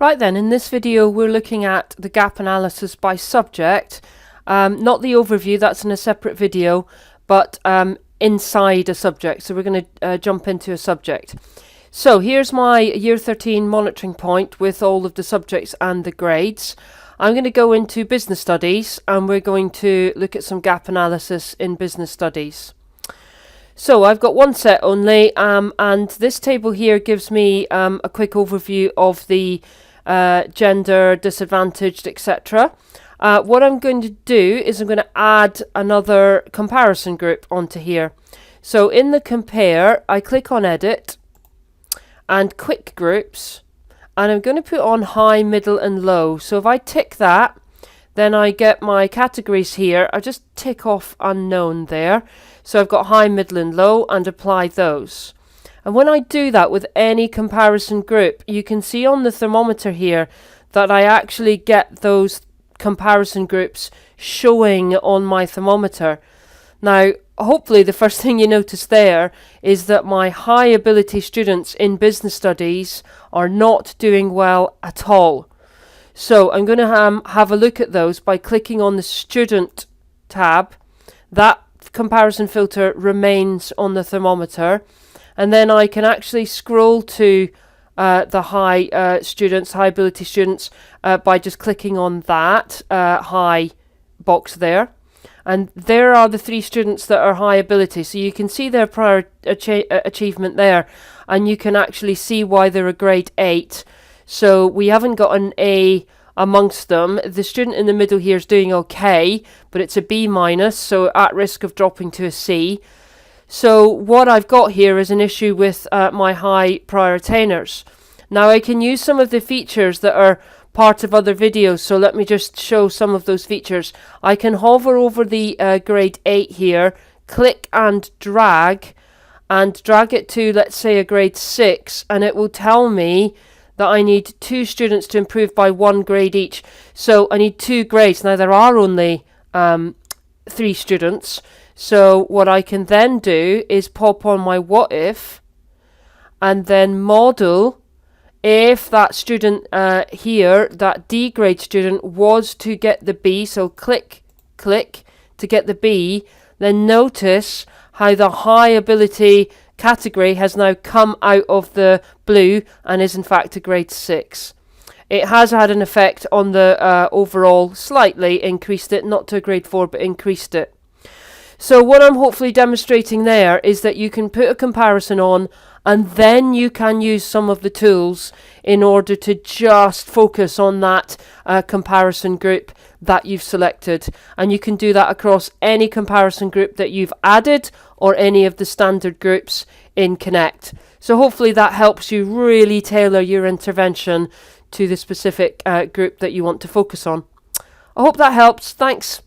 Right then, in this video we're looking at the gap analysis by subject, not the overview, that's in a separate video, but inside a subject. So we're going to jump into a subject. So here's my Year 13 monitoring point with all of the subjects and the grades. I'm going to go into business studies and we're going to look at some gap analysis in business studies. So I've got one set only, and this table here gives me a quick overview of the gender, disadvantaged, etc. What I'm going to do is I'm going to add another comparison group onto here. So in the compare, I click on edit and quick groups, and I'm going to put on high, middle and low. So if I tick that, then I get my categories here. I just tick off unknown there. So I've got high, middle and low, and apply those. And when I do that with any comparison group, you can see on the thermometer here that I actually get those comparison groups showing on my thermometer. Now, hopefully the first thing you notice there is that my high ability students in business studies are not doing well at all. So I'm going to have a look at those by clicking on the student tab. That comparison filter remains on the thermometer. And then I can actually scroll to the high ability students by just clicking on that high box there. And there are the 3 students that are high ability. So you can see their prior achievement there. And you can actually see why they're a grade 8. So we haven't got an A amongst them. The student in the middle here is doing okay, but it's a B minus, so at risk of dropping to a C. So what I've got here is an issue with my high prior attainers. Now I can use some of the features that are part of other videos, so let me just show some of those features. I can hover over the grade 8 here, click and drag it to, let's say, a grade 6, and it will tell me that I need 2 students to improve by 1 grade each. So I need 2 grades. Now there are only 3 students. So what I can then do is pop on my what if and then model if that student here, that D grade student, was to get the B. So click to get the B. Then notice how the high ability category has now come out of the blue and is in fact a grade 6. It has had an effect on the overall, slightly increased it, not to a grade 4, but increased it. So what I'm hopefully demonstrating there is that you can put a comparison on and then you can use some of the tools in order to just focus on that comparison group that you've selected. And you can do that across any comparison group that you've added or any of the standard groups in Connect. So hopefully that helps you really tailor your intervention to the specific group that you want to focus on. I hope that helps. Thanks.